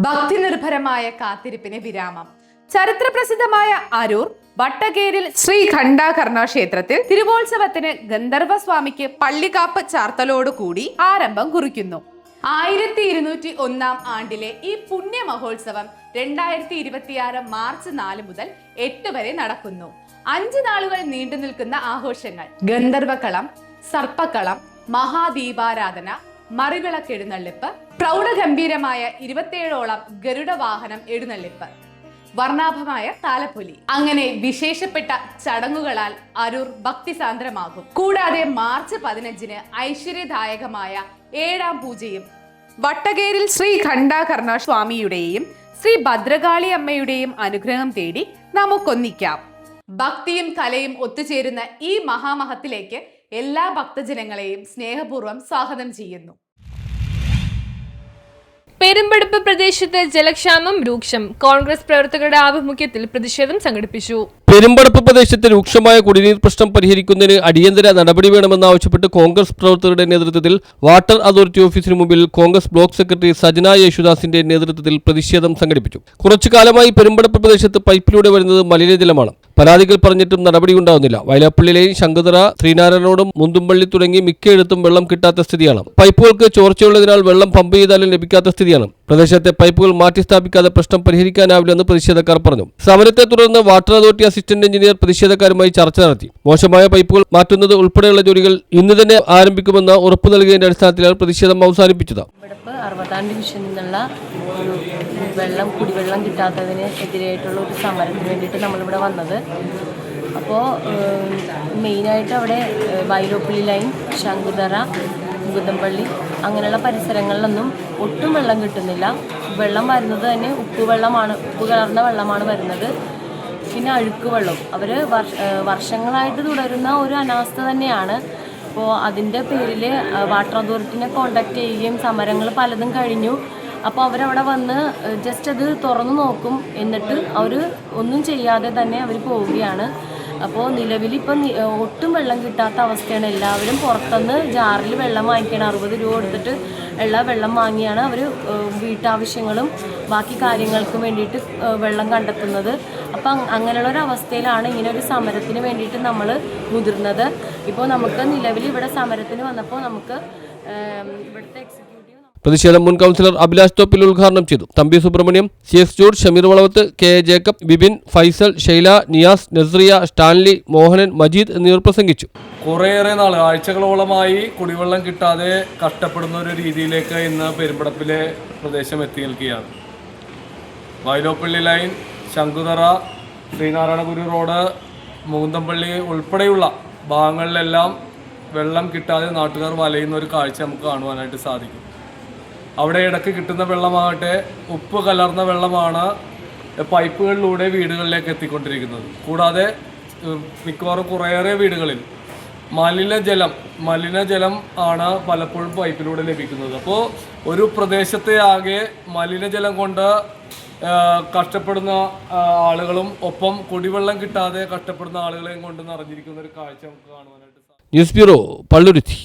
ഭക്തിനിർഭരമായ കാത്തിരിപ്പിന് വിരാമം. ചരിത്രപ്രസിദ്ധമായ അരൂർ വട്ടകേരിൽ ശ്രീ ഖണ്ഡാകർണ ക്ഷേത്രത്തിൽ തിരുവോത്സവത്തിന് ഗന്ധർവസ്വാമിക്ക് പള്ളിക്കാപ്പ് ചാർത്തലോടുകൂടി ആരംഭം കുറിക്കുന്നു. 1201 ആണ്ടിലെ ഈ പുണ്യ മഹോത്സവം 2026 മാർച്ച് 4 മുതൽ 8 വരെ നടക്കുന്നു. 5 നാളുകൾ നീണ്ടു നിൽക്കുന്ന ആഘോഷങ്ങൾ: ഗന്ധർവക്കളം, സർപ്പക്കളം, മഹാദീപാരാധന, മറിവിളക്കെഴുന്നള്ളിപ്പ്, പ്രൗഢഗംഭീരമായ 27ഓളം ഗരുഡ വാഹനം എഴുന്നള്ളിപ്പ്, വർണ്ണാഭമായ താലപ്പൊലി, അങ്ങനെ വിശേഷപ്പെട്ട ചടങ്ങുകളാൽ അരൂർ ഭക്തിസാന്ദ്രമാകും. കൂടാതെ മാർച്ച് 15-ന് ഐശ്വര്യദായകമായ 7ാം പൂജയും വട്ടകേരിൽ ശ്രീ ഖണ്ഡാകർണ സ്വാമിയുടെയും ശ്രീ ഭദ്രകാളി അമ്മയുടെയും അനുഗ്രഹം തേടി നമുക്കൊന്നിക്കാം. ഭക്തിയും കലയും ഒത്തുചേരുന്ന ഈ മഹാമഹത്തിലേക്ക് എല്ലാ ഭക്തജനങ്ങളെയും സ്നേഹപൂർവ്വം സ്വാഗതം ചെയ്യുന്നു. പെരുമ്പടപ്പ് പ്രദേശത്ത് ജലക്ഷാമം രൂക്ഷം. കോൺഗ്രസ് പ്രവർത്തകരുടെ ആഭിമുഖ്യത്തിൽ പ്രതിഷേധം സംഘടിപ്പിച്ചു. പെരുമ്പടപ്പ് പ്രദേശത്തെ രൂക്ഷമായ കുടിനീർ പ്രശ്നം പരിഹരിക്കുന്നതിന് അടിയന്തര നടപടി വേണമെന്നാവശ്യപ്പെട്ട് കോൺഗ്രസ് പ്രവർത്തകരുടെ നേതൃത്വത്തിൽ വാട്ടർ അതോറിറ്റി ഓഫീസിന് മുമ്പിൽ കോൺഗ്രസ് ബ്ലോക്ക് സെക്രട്ടറി സജന യേശുദാസിന്റെ നേതൃത്വത്തിൽ പ്രതിഷേധം സംഘടിപ്പിച്ചു. കുറച്ചു കാലമായി പെരുമ്പടപ്പ് പ്രദേശത്ത് പൈപ്പിലൂടെ വരുന്നത് മലിനജലമാണ്. പരാതികൾ പറഞ്ഞിട്ടും നടപടിയുണ്ടാവുന്നില്ല. വയലാപ്പള്ളി ലൈൻ, ശങ്കുതറ, ശ്രീനാരായണോടും മുന്തുംപള്ളി തുടങ്ങി മിക്കയിടത്തും വെള്ളം കിട്ടാത്ത സ്ഥിതിയാണ്. പൈപ്പുകൾക്ക് ചോർച്ചയുള്ളതിനാൽ വെള്ളം പമ്പ് ചെയ്താലും ലഭിക്കാത്ത സ്ഥിതിയാണ്. പ്രദേശത്തെ പൈപ്പുകൾ മാറ്റി സ്ഥാപിക്കാതെ പ്രശ്നം പരിഹരിക്കാനാവില്ലെന്ന് പ്രതിഷേധക്കാർ പറഞ്ഞു. സമരത്തെ തുടർന്ന് വാട്ടർ അതോറിറ്റി അസിസ്റ്റന്റ് എഞ്ചിനീയർ പ്രതിഷേധക്കാരുമായി ചർച്ച നടത്തി. മോശമായ പൈപ്പുകൾ മാറ്റുന്നത് ഉൾപ്പെടെയുള്ള ജോലികൾ ഇന്ന് തന്നെ ആരംഭിക്കുമെന്ന് ഉറപ്പു നൽകിയതിന്റെ അടിസ്ഥാനത്തിലാണ് പ്രതിഷേധം അവസാനിപ്പിച്ചത്. 60 ഡിവിഷനിൽ നിന്നുള്ള കുടിവെള്ളം കിട്ടാത്തതിന് എതിരായിട്ടുള്ള ഒരു സമരത്തിന് വേണ്ടിയിട്ട് നമ്മളിവിടെ വന്നത്. അപ്പോൾ മെയിനായിട്ട് അവിടെ വയലോപ്പള്ളി ലൈൻ, ശങ്കുതറ, മുകുന്ദംപള്ളി അങ്ങനെയുള്ള പരിസരങ്ങളിലൊന്നും ഒട്ടും വെള്ളം കിട്ടുന്നില്ല. വെള്ളം വരുന്നത് തന്നെ ഉപ്പ് കലർന്ന വെള്ളമാണ് വരുന്നത്. പിന്നെ അഴുക്ക് വെള്ളം അവർ വർഷങ്ങളായിട്ട് തുടരുന്ന ഒരു അനാസ്ഥ തന്നെയാണ്. അപ്പോൾ അതിൻ്റെ പേരിൽ വാട്ടർ അതോറിറ്റിനെ കോൺടാക്ട് ചെയ്യുകയും സമരങ്ങൾ പലതും കഴിഞ്ഞു. അപ്പോൾ അവരവിടെ വന്ന് ജസ്റ്റ് അത് തുറന്നു നോക്കും, എന്നിട്ട് അവർ ഒന്നും ചെയ്യാതെ തന്നെ അവർ പോവുകയാണ്. അപ്പോൾ നിലവിലിപ്പം ഒട്ടും വെള്ളം കിട്ടാത്ത അവസ്ഥയാണ്. എല്ലാവരും പുറത്തുനിന്ന് ജാറിൽ വെള്ളം വാങ്ങിക്കണം. 60 രൂപ കൊടുത്തിട്ട് ഉള്ള വെള്ളം വാങ്ങിയാണ് അവർ വീട്ടാവശ്യങ്ങളും ബാക്കി കാര്യങ്ങൾക്കും വേണ്ടിയിട്ട് വെള്ളം കണ്ടെത്തുന്നത്. അപ്പം അങ്ങനെയുള്ളൊരവസ്ഥയിലാണ് ഇങ്ങനെ ഒരു സമരത്തിന് വേണ്ടിയിട്ട് നമ്മൾ മുതിർന്നത്. ഇപ്പോൾ നമുക്ക് നിലവിൽ ഇവിടെ സമരത്തിന് വന്നപ്പോൾ നമുക്ക് ഇവിടുത്തെ പ്രതിഷേധം മുൻ കൗൺസിലർ അഭിലാഷ് തോപ്പിൽ ഉദ്ഘാടനം ചെയ്തു. Thampi Subrahmanyam, CX George, Shameer Valavath, KA Jacob, Bibin, Faisal, Shaila, Niyas, Nasriya, Stanley, Mohanan, Majeed എന്നിവർ പ്രസംഗിച്ചു. കുറേയേറെ നാൾ, ആഴ്ചകളോളമായി കുടിവെള്ളം കിട്ടാതെ കഷ്ടപ്പെടുന്ന ഒരു രീതിയിലേക്ക് ഇന്ന് പെരുമ്പടപ്പിലെ പ്രദേശം എത്തി നിൽക്കുകയാണ്. വയലോപ്പള്ളി ലൈൻ, ശങ്കുതറ, ശ്രീനാരായണ ഗുരു റോഡ്, മുകുന്ദംപള്ളി ഉൾപ്പെടെയുള്ള ഭാഗങ്ങളിലെല്ലാം വെള്ളം കിട്ടാതെ നാട്ടുകാർ വലയുന്ന ഒരു കാഴ്ച നമുക്ക് കാണുവാനായിട്ട് സാധിക്കും. അവിടെ ഇടയ്ക്ക് കിട്ടുന്ന വെള്ളമാകട്ടെ ഉപ്പ് കലർന്ന വെള്ളമാണ് പൈപ്പുകളിലൂടെ വീടുകളിലേക്ക് എത്തിക്കൊണ്ടിരിക്കുന്നത്. കൂടാതെ മിക്കവാറും കുറേയേറെ വീടുകളിൽ മലിനജലം ആണ് പലപ്പോഴും പൈപ്പിലൂടെ ലഭിക്കുന്നത്. അപ്പോൾ ഒരു പ്രദേശത്തെ ആകെ മലിനജലം കൊണ്ട് കഷ്ടപ്പെടുന്ന ആളുകളും ഒപ്പം കുടിവെള്ളം കിട്ടാതെ കഷ്ടപ്പെടുന്ന ആളുകളെയും കൊണ്ട് നിറഞ്ഞിരിക്കുന്ന ഒരു കാഴ്ച നമുക്ക് കാണുവാനായിട്ട് സാധിക്കും. News bureau, Palluruthy.